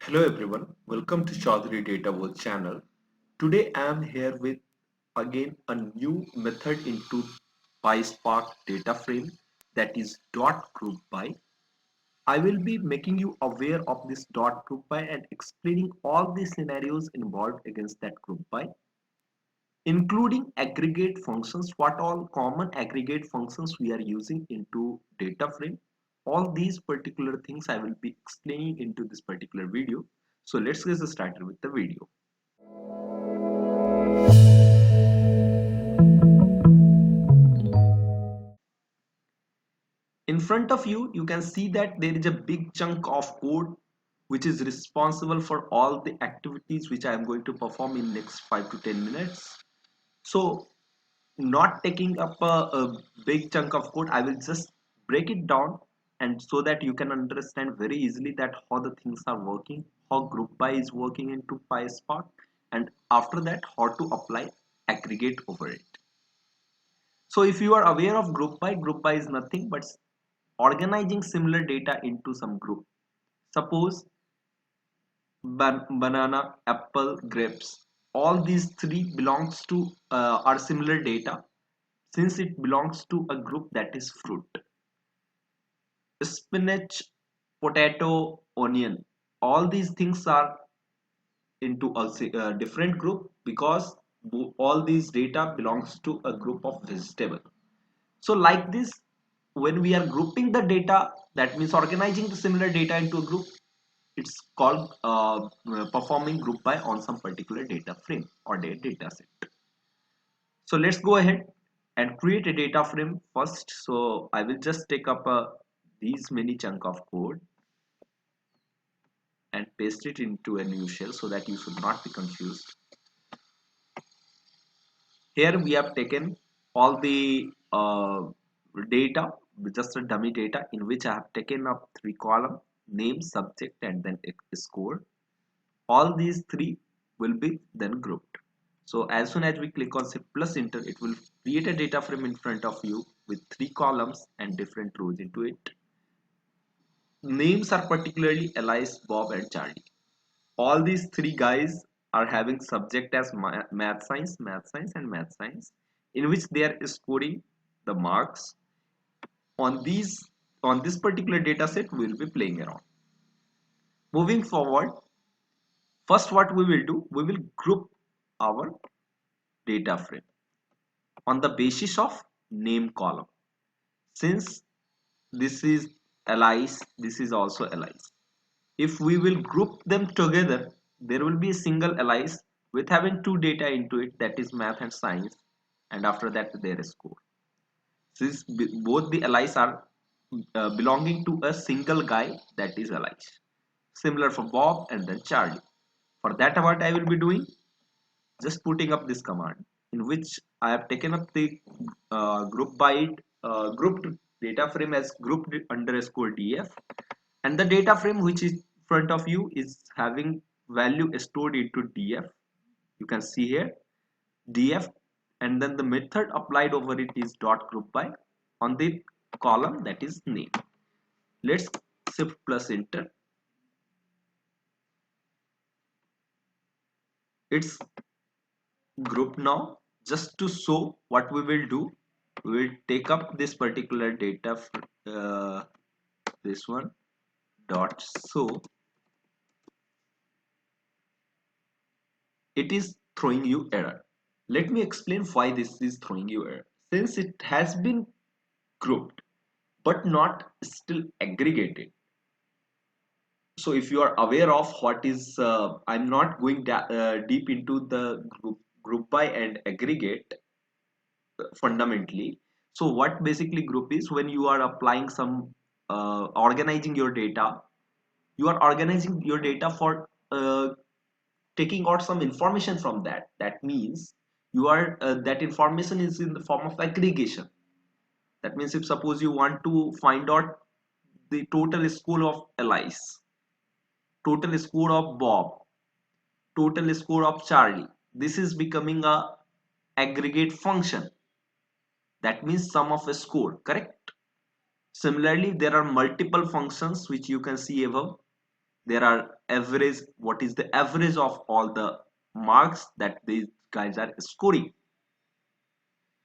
Hello everyone, welcome to Chaudhary Data World channel. Today I am here with again a new method into Pyspark Dataframe, that is dot group by. I will be making you aware of this dot group by and explaining all the scenarios involved against that group by, including aggregate functions, what all common aggregate functions we are using into data frame. All these particular things I will be explaining into this particular video. So let's get started with the video. In front of you, you can see that there is a big chunk of code which is responsible for all the activities which I am going to perform in next 5 to 10 minutes. So not taking up a big chunk of code, I will just break it down, and so that you can understand very easily that how the things are working, how group by is working into PySpark, and after that how to apply aggregate over it. So if you are aware of group by is nothing but organizing similar data into some group. Suppose banana, apple, grapes. All these three belongs to are similar data, since it belongs to a group that is fruit. Spinach, potato, onion. All these things are into a different group because all these data belongs to a group of vegetable. So like this, when we are grouping the data, that means organizing the similar data into a group, it's called performing group by on some particular data frame or data set. So let's go ahead and create a data frame first. So I will just take up these many chunk of code and paste it into a new shell so that you should not be confused. Here we have taken all the data, just a dummy data, in which I have taken up three columns: name, subject, and then a score. All these three will be then grouped. So as soon as we click on shift plus enter, it will create a data frame in front of you with three columns and different rows into it. Names are particularly Alice, Bob, and Charlie. All these three guys are having subject as math science, and math science, in which they are scoring the marks. On this particular data set, we will be playing around. Moving forward, first what we will do, we will group our data frame on the basis of name column. Since this is Alice, this is also Alice. If we will group them together, there will be a single Alice with having two data into it, that is math and science, and after that their score. Since both the Alice are belonging to a single guy, that is Alice. Similar for Bob and then Charlie. For that, what I will be doing, just putting up this command in which I have taken up the group by grouped data frame as grouped underscore df, and the data frame which is in front of you is having value stored into df. You can see here df, and then the method applied over it is dot group by on the column that is name. Let's shift plus enter. It's group now. Just to show what we will do, we will take up this particular data, this one dot show. It is throwing you error. Let me explain why this is throwing you error. Since it has been grouped but not still aggregated. So if you are aware of what is, I'm not going deep into the group by and aggregate fundamentally. So what basically group is, when you are applying some organizing your data, you are organizing your data for taking out some information from that. That means you are that information is in the form of aggregation. That means if suppose you want to find out the total score of Alice, total score of Bob, total score of Charlie, this is becoming a aggregate function. That means sum of a score, correct? Similarly, there are multiple functions which you can see above. there are average, what is the average of all the marks that these guys are scoring,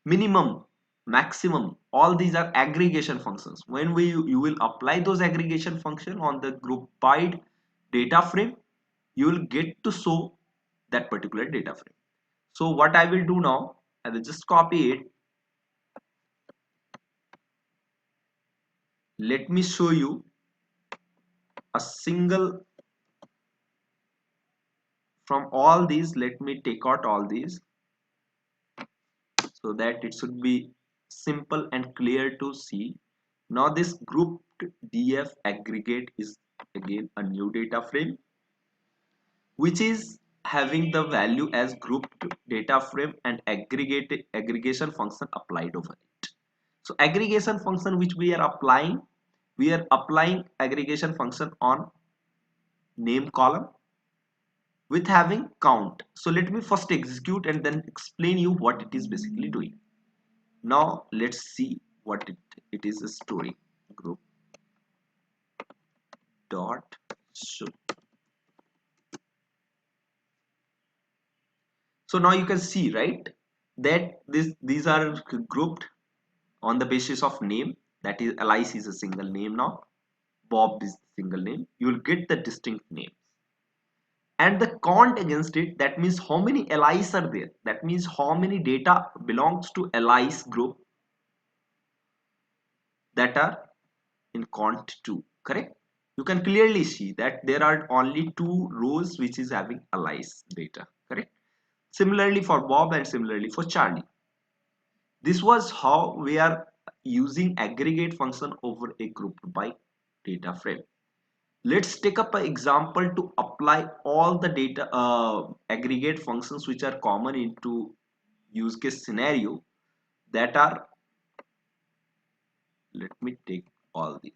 minimum, maximum, all these are aggregation functions. When you will apply those aggregation function on the groupified data frame, you will get to show that particular data frame. So what I will do now, I will just copy it. Let me show you a single from all these. Let me take out all these so that it should be simple and clear to see. Now this grouped df aggregate is again a new data frame which is having the value as grouped data frame and aggregation function applied over it. So aggregation function which we are applying aggregation function on name column with having count. So let me first execute and then explain you what it is basically doing. Now let's see what it is storing. Group dot show. So now you can see, right, that these are grouped on the basis of name. That is, Alice is a single name now, Bob is a single name. You will get the distinct names and the count against it. That means how many Alice are there, that means how many data belongs to Alice group that are in count 2. Correct? You can clearly see that there are only 2 rows which is having Alice data. Correct? Similarly for Bob and similarly for Charlie. This was how we are using aggregate function over a group by data frame. Let's take up an example to apply all the data aggregate functions which are common into use case scenario that are, let me take all these.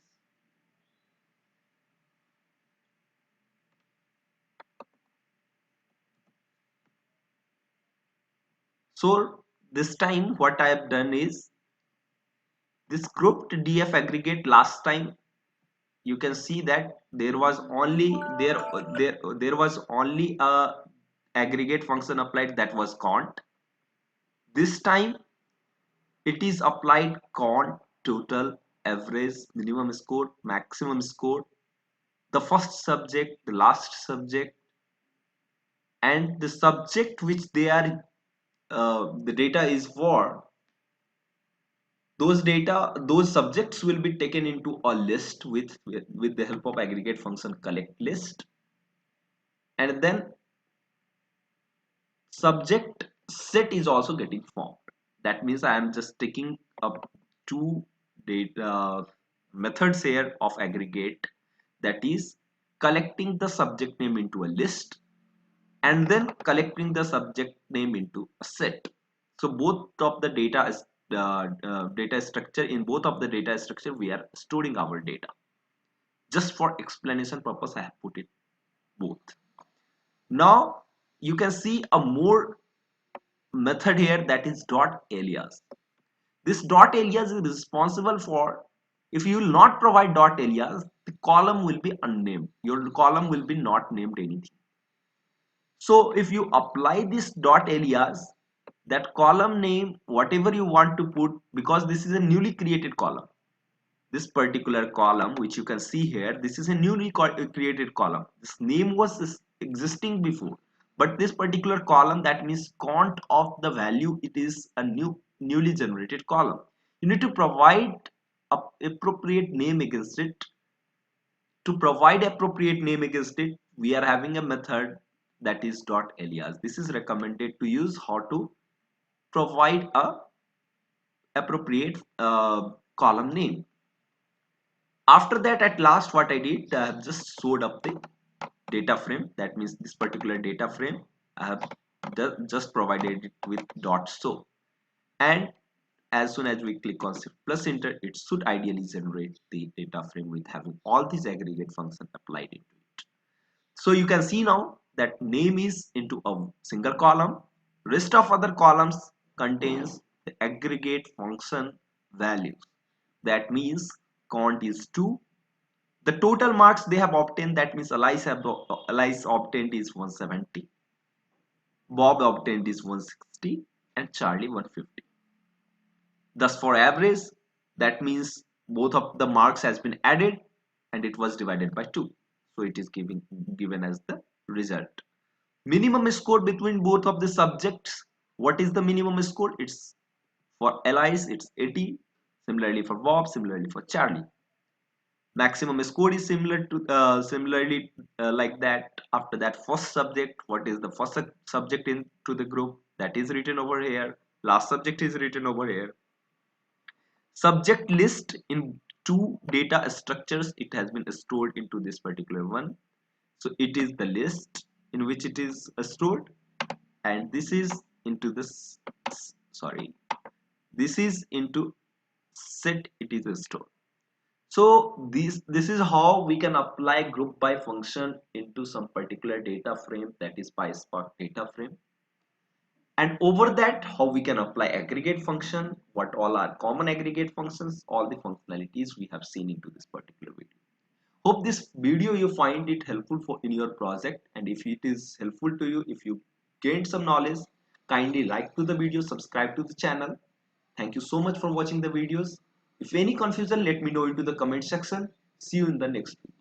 So this time what I have done is this grouped df aggregate. Last time you can see that there was only there was only a aggregate function applied, that was count. This time it is applied count, total, average, minimum score, maximum score, the first subject, the last subject, and the subject which they are the data is for. Those subjects will be taken into a list with the help of aggregate function collect list, and then subject set is also getting formed. That means I am just taking up 2 data methods here of aggregate, that is collecting the subject name into a list and then collecting the subject name into a set. So both of the data is data structure, in both of the data structure we are storing our data. Just for explanation purpose I have put it both. Now you can see a more method here, that is dot alias. This dot alias is responsible for, if you will not provide dot alias, the column will be unnamed, your column will be not named anything. So if you apply this dot alias, that column name whatever you want to put, because this is a newly created column, this particular column which you can see here, this is a newly created column. This name was existing before, but this particular column, that means count of the value, it is a newly generated column. You need to provide a appropriate name against it. To provide appropriate name against it, we are having a method that is dot alias. This is recommended to use how to provide a appropriate column name. After that, at last what I did, I have just showed up the data frame. That means this particular data frame I have just provided it with dot show, and as soon as we click on shift plus enter, it should ideally generate the data frame with having all these aggregate function applied into it. So you can see now that name is into a single column, rest of other columns contains the aggregate function values. That means count is 2, The total marks they have obtained, that means Alice obtained is 170, Bob obtained is 160, and Charlie 150. Thus for average, that means both of the marks has been added and it was divided by 2. So it is given as the result. Minimum score between both of the subjects. What is the minimum score? It's for Alice it's 80, similarly for Bob, similarly for Charlie. Maximum score is similarly like that. After that, first subject, what is the first subject into the group, that is written over here. Last subject is written over here. Subject list in two data structures, it has been stored into this particular one. So it is the list in which it is stored, and this is into this, sorry, this is into set, it is stored. So this is how we can apply group by function into some particular data frame, that is Pyspark data frame. And over that, how we can apply aggregate function, what all are common aggregate functions, all the functionalities we have seen into this particular video. Hope this video you find it helpful for in your project, and if it is helpful to you, if you gained some knowledge, kindly like to the video, subscribe to the channel. Thank you so much for watching the videos. If any confusion, let me know into the comment section. See you in the next video.